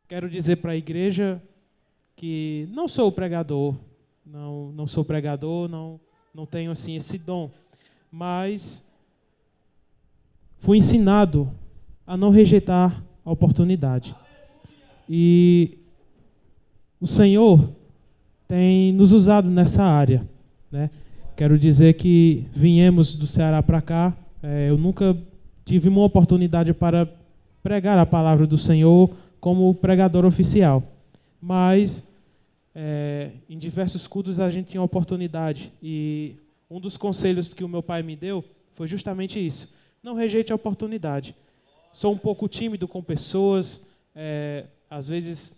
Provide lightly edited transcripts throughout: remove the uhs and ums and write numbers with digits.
quero dizer para a igreja que não sou pregador, não sou pregador, não tenho assim esse dom, mas fui ensinado a não rejeitar a oportunidade. E o Senhor tem nos usado nessa área, né? Quero dizer que viemos do Ceará para cá, eu nunca tive uma oportunidade para pregar a palavra do Senhor como pregador oficial, mas em diversos cultos a gente tinha oportunidade, e um dos conselhos que o meu pai me deu foi justamente isso: não rejeite a oportunidade. Sou um pouco tímido com pessoas, às vezes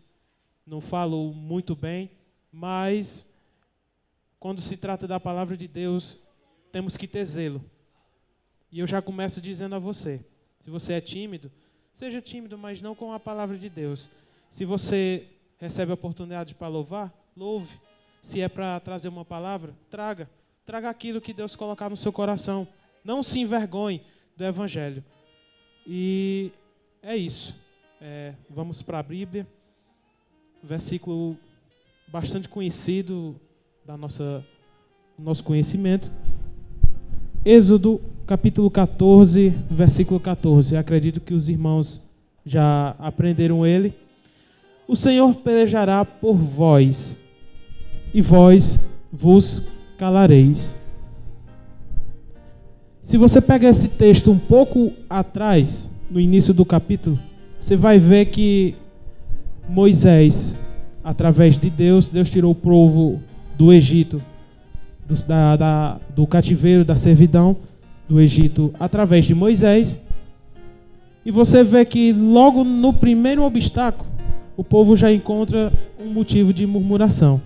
não falo muito bem, mas quando se trata da palavra de Deus, temos que ter zelo. E eu já começo dizendo a você, se você é tímido, seja tímido, mas não com a palavra de Deus. Se você recebe a oportunidade para louvar, louve. Se é para trazer uma palavra, traga. Traga aquilo que Deus colocar no seu coração. Não se envergonhe do Evangelho. E é isso. Vamos para a Bíblia. Versículo bastante conhecido do nosso conhecimento. Êxodo, capítulo 14, versículo 14. Acredito que os irmãos já aprenderam ele. O Senhor pelejará por vós, e vós vos calareis. Se você pegar esse texto um pouco atrás, no início do capítulo, você vai ver que Moisés, através de Deus tirou o povo do Egito, do cativeiro, da servidão do Egito, através de Moisés. E você vê que logo no primeiro obstáculo, o povo já encontra um motivo de murmuração.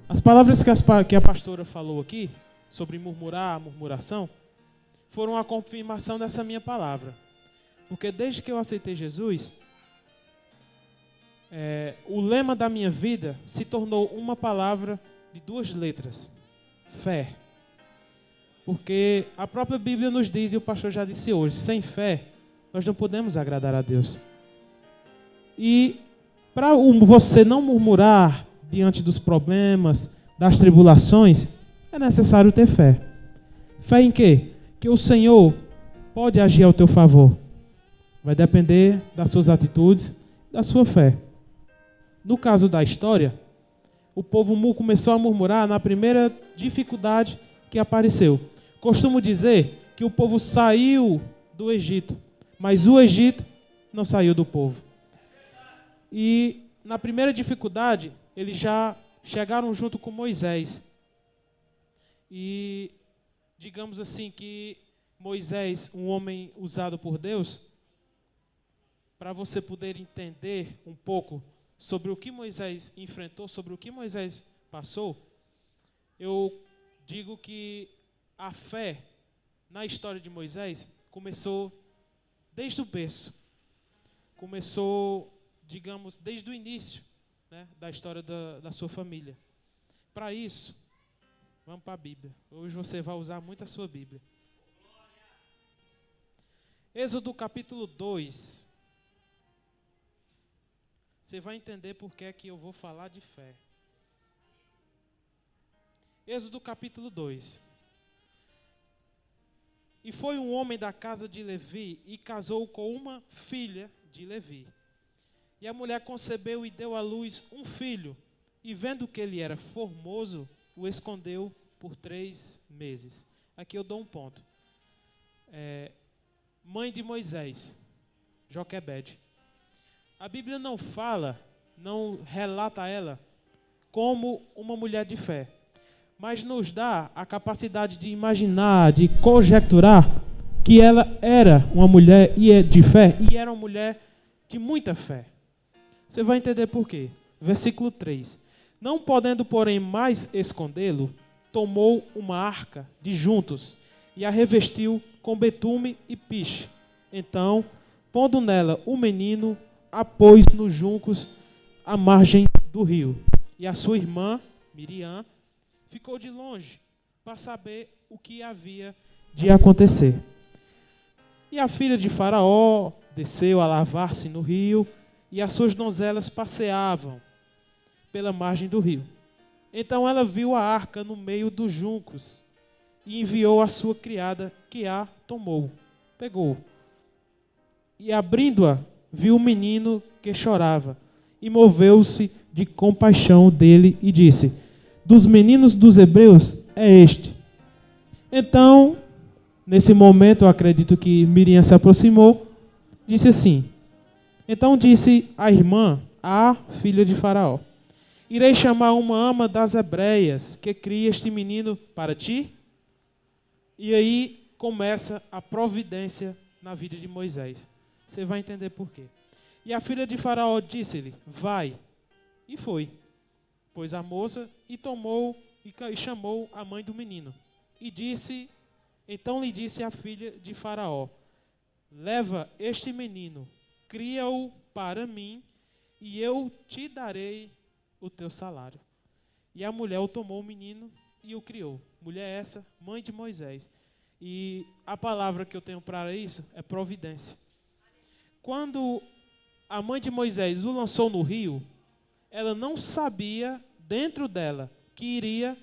As palavras que a pastora falou aqui, sobre murmurar, murmuração, foram a confirmação dessa minha palavra. Porque desde que eu aceitei Jesus, o lema da minha vida se tornou uma palavra de 2 letras: fé. Porque a própria Bíblia nos diz, e o pastor já disse hoje, sem fé nós não podemos agradar a Deus. E para você não murmurar diante dos problemas, das tribulações, é necessário ter fé. Fé em quê? Que o Senhor pode agir ao teu favor. Vai depender das suas atitudes, da sua fé. No caso da história, o povo começou a murmurar na primeira dificuldade que apareceu. Costumo dizer que o povo saiu do Egito, mas o Egito não saiu do povo. E na primeira dificuldade, eles já chegaram junto com Moisés. E digamos assim que Moisés, um homem usado por Deus, para você poder entender um pouco sobre o que Moisés enfrentou, sobre o que Moisés passou, eu digo que a fé na história de Moisés começou desde o berço. Começou, digamos, desde o início, né, da história da sua família. Para isso, vamos para a Bíblia. Hoje você vai usar muito a sua Bíblia. Êxodo capítulo 2. Você vai entender por que é que eu vou falar de fé. Êxodo capítulo 2. E foi um homem da casa de Levi e casou com uma filha de Levi. E a mulher concebeu e deu à luz um filho. E vendo que ele era formoso, o escondeu por 3 meses. Aqui eu dou um ponto. Mãe de Moisés, Joquebede. A Bíblia não fala, não relata ela como uma mulher de fé, mas nos dá a capacidade de imaginar, de conjecturar que ela era uma mulher de fé e era uma mulher de muita fé. Você vai entender por quê. Versículo 3. Não podendo, porém, mais escondê-lo, tomou uma arca de juntos e a revestiu com betume e piche. Então, pondo nela o menino, a pôs nos juncos à margem do rio. E a sua irmã, Miriam, ficou de longe para saber o que havia de acontecer. E a filha de Faraó desceu a lavar-se no rio, e as suas donzelas passeavam pela margem do rio. Então ela viu a arca no meio dos juncos, e enviou a sua criada, que a pegou. E abrindo-a, viu o menino que chorava, e moveu-se de compaixão dele, e disse: dos meninos dos hebreus é este. Então, nesse momento, eu acredito que Miriam se aproximou, disse assim: então disse a irmã, a filha de Faraó: irei chamar uma ama das hebreias, que cria este menino para ti? E aí começa a providência na vida de Moisés. Você vai entender por quê. E a filha de Faraó disse-lhe: vai. E foi. Pôs a moça e tomou e chamou a mãe do menino. E disse, então lhe disse a filha de Faraó: leva este menino, cria-o para mim, e eu te darei o teu salário. E a mulher o tomou o menino e o criou. Mulher essa, mãe de Moisés. E a palavra que eu tenho para isso é providência. Quando a mãe de Moisés o lançou no rio, ela não sabia dentro dela que iria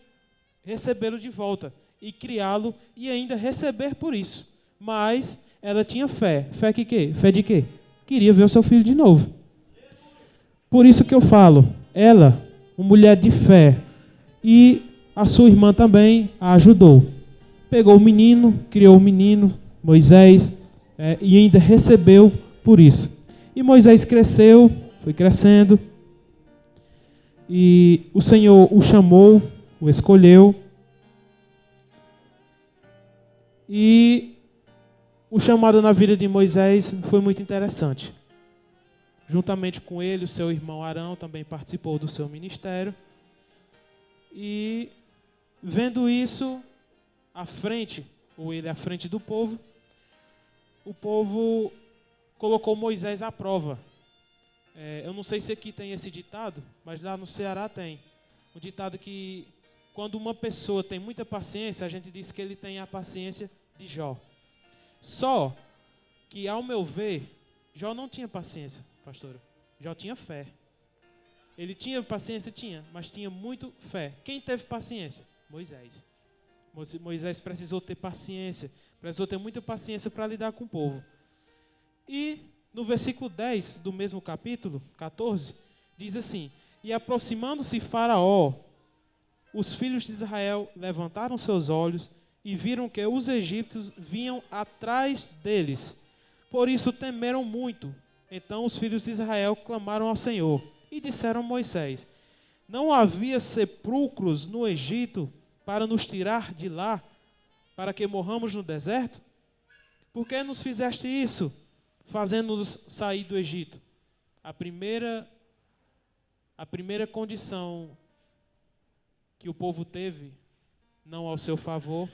recebê-lo de volta e criá-lo e ainda receber por isso. Mas ela tinha fé. Fé que quê? Fé de quê? Queria ver o seu filho de novo. Por isso que eu falo, ela, uma mulher de fé, e a sua irmã também a ajudou. Pegou o menino, criou o menino, Moisés, e ainda recebeu por isso. E Moisés cresceu, foi crescendo, e o Senhor o chamou, o escolheu, e o chamado na vida de Moisés foi muito interessante. Juntamente com ele, o seu irmão Arão também participou do seu ministério. E vendo isso à frente, ou ele à frente do povo, o povo colocou Moisés à prova. Eu não sei se aqui tem esse ditado, mas lá no Ceará tem. Um ditado que quando uma pessoa tem muita paciência, a gente diz que ele tem a paciência de Jó. Só que, ao meu ver, Jó não tinha paciência, pastora. Jó tinha fé. Ele tinha paciência? Tinha, mas tinha muito fé. Quem teve paciência? Moisés. Moisés precisou ter paciência, precisou ter muita paciência para lidar com o povo. E no versículo 10 do mesmo capítulo, 14, diz assim: e aproximando-se Faraó, os filhos de Israel levantaram seus olhos e viram que os egípcios vinham atrás deles. Por isso temeram muito. Então os filhos de Israel clamaram ao Senhor e disseram a Moisés: não havia sepulcros no Egito para nos tirar de lá, para que morramos no deserto? Por que nos fizeste isso, fazendo-nos sair do Egito? A primeira condição que o povo teve, não ao seu favor,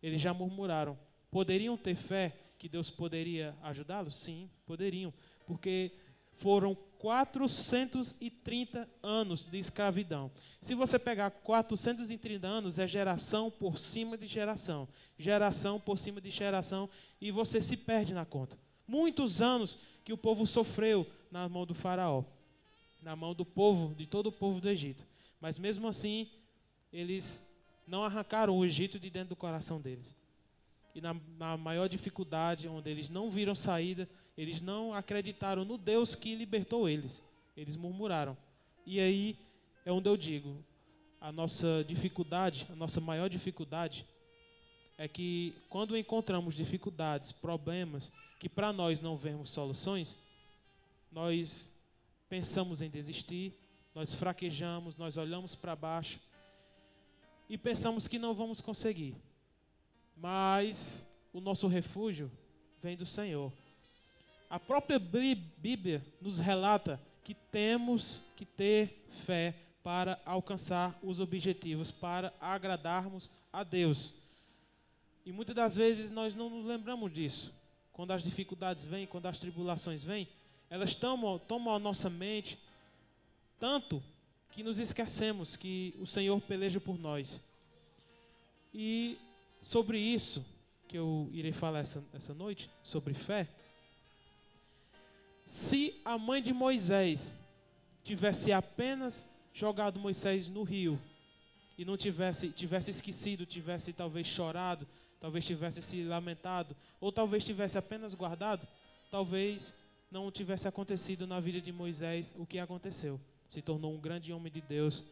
eles já murmuraram. Poderiam ter fé que Deus poderia ajudá-los? Sim, poderiam, porque foram 430 anos de escravidão. Se você pegar 430 anos, é geração por cima de geração, geração por cima de geração, e você se perde na conta. Muitos anos que o povo sofreu na mão do faraó, na mão do povo, de todo o povo do Egito. Mas mesmo assim, eles não arrancaram o Egito de dentro do coração deles. E na maior dificuldade, onde eles não viram saída, eles não acreditaram no Deus que libertou eles. Eles murmuraram. E aí é onde eu digo, a nossa dificuldade, a nossa maior dificuldade, é que quando encontramos dificuldades, problemas, que para nós não vemos soluções, nós pensamos em desistir, nós fraquejamos, nós olhamos para baixo e pensamos que não vamos conseguir. Mas o nosso refúgio vem do Senhor. A própria Bíblia nos relata que temos que ter fé para alcançar os objetivos, para agradarmos a Deus. E muitas das vezes nós não nos lembramos disso. Quando as dificuldades vêm, quando as tribulações vêm, elas tomam a nossa mente tanto que nos esquecemos que o Senhor peleja por nós. E sobre isso que eu irei falar essa noite, sobre fé, Se a mãe de Moisés tivesse apenas jogado Moisés no rio e não tivesse esquecido, tivesse talvez chorado, talvez tivesse se lamentado, ou talvez tivesse apenas guardado, talvez não tivesse acontecido na vida de Moisés o que aconteceu. Se tornou um grande homem de Deus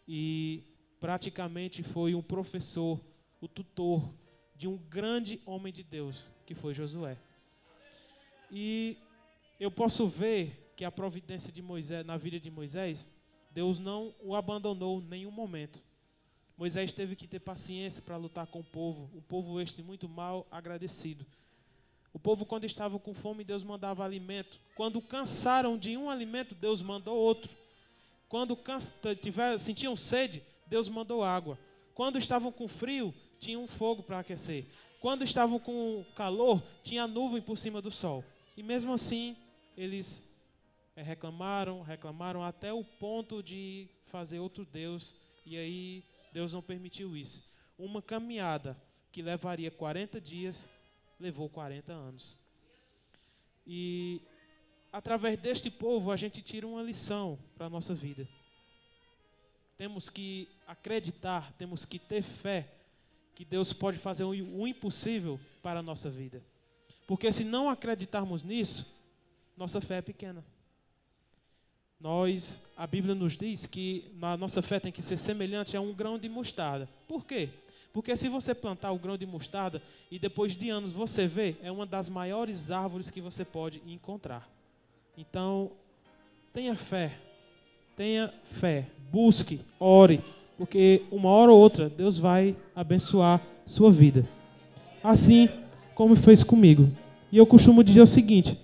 e praticamente foi um professor, o tutor de um grande homem de Deus, que foi Josué. E eu posso ver que a providência de Moisés, na vida de Moisés, Deus não o abandonou em nenhum momento. Moisés teve que ter paciência para lutar com o povo este muito mal agradecido. O povo, quando estava com fome, Deus mandava alimento. Quando cansaram de um alimento, Deus mandou outro. Quando sentiam sede, Deus mandou água. Quando estavam com frio, tinha um fogo para aquecer. Quando estavam com calor, tinha nuvem por cima do sol. E mesmo assim, eles reclamaram até o ponto de fazer outro Deus. E aí, Deus não permitiu isso. Uma caminhada que levaria 40 dias, levou 40 anos. E através deste povo, a gente tira uma lição para a nossa vida. Temos que acreditar, temos que ter fé que Deus pode fazer o impossível para a nossa vida. Porque se não acreditarmos nisso, nossa fé é pequena. A Bíblia nos diz que a nossa fé tem que ser semelhante a um grão de mostarda. Por quê? Porque se você plantar o grão de mostarda e depois de anos você vê, é uma das maiores árvores que você pode encontrar. Então, tenha fé, busque, ore, porque uma hora ou outra Deus vai abençoar sua vida. Assim como fez comigo. E eu costumo dizer o seguinte: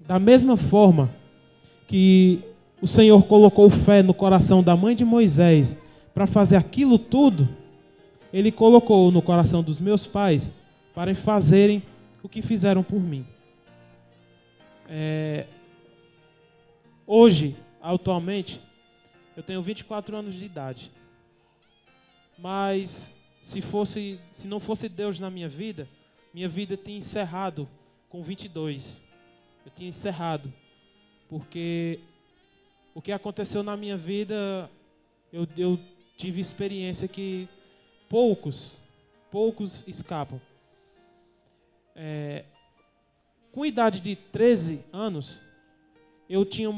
da mesma forma que o Senhor colocou fé no coração da mãe de Moisés para fazer aquilo tudo, Ele colocou no coração dos meus pais para fazerem o que fizeram por mim. Hoje, atualmente, eu tenho 24 anos de idade. Mas se não fosse Deus na minha vida tinha encerrado com 22. Eu tinha encerrado. Porque o que aconteceu na minha vida, eu tive experiência que poucos escapam. Com idade de 13 anos, eu tinha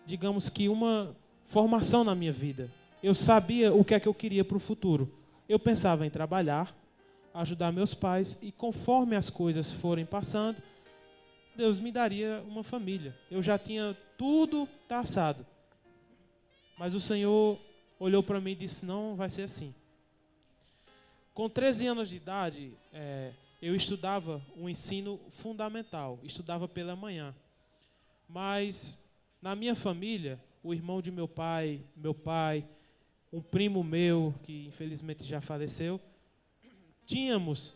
digamos que uma formação na minha vida. Eu sabia o que é que eu queria para o futuro. Eu pensava em trabalhar, ajudar meus pais, e conforme as coisas forem passando, Deus me daria uma família. Eu já tinha tudo traçado. Mas o Senhor olhou para mim e disse: não vai ser assim. Com 13 anos de idade, eu estudava um ensino fundamental. Estudava pela manhã. Mas na minha família, o irmão de meu pai, um primo meu, que infelizmente já faleceu, tínhamos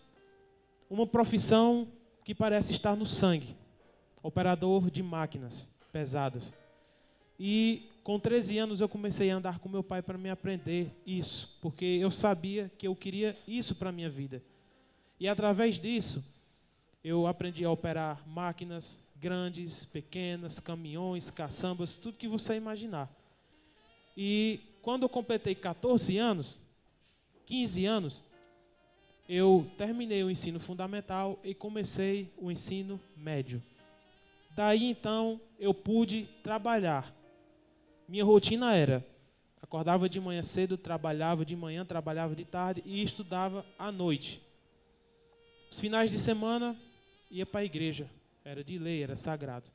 uma profissão que parece estar no sangue. Operador de máquinas pesadas. E com 13 anos eu comecei a andar com meu pai para me aprender isso, porque eu sabia que eu queria isso para a minha vida. E através disso, eu aprendi a operar máquinas grandes, pequenas, caminhões, caçambas, tudo que você imaginar. E quando eu completei 14 anos, 15 anos, eu terminei o ensino fundamental e comecei o ensino médio. Daí então eu pude trabalhar. Minha rotina era: acordava de manhã cedo, trabalhava de manhã, trabalhava de tarde e estudava à noite. Os finais de semana ia para a igreja, era de lei, era sagrado.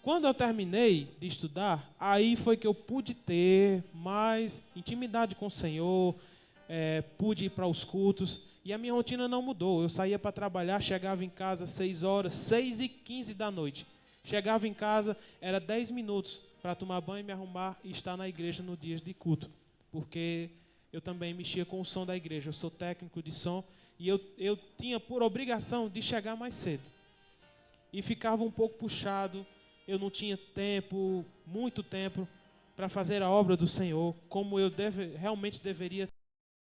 Quando eu terminei de estudar, aí foi que eu pude ter mais intimidade com o Senhor, pude ir para os cultos. E a minha rotina não mudou. Eu saía para trabalhar, chegava em casa às 6 horas, 6h15 da noite. Chegava em casa, era 10 minutos para tomar banho, me arrumar e estar na igreja no dia de culto. Porque eu também mexia com o som da igreja. Eu sou técnico de som e eu tinha por obrigação de chegar mais cedo. E ficava um pouco puxado, eu não tinha tempo, muito tempo, para fazer a obra do Senhor, como eu realmente deveria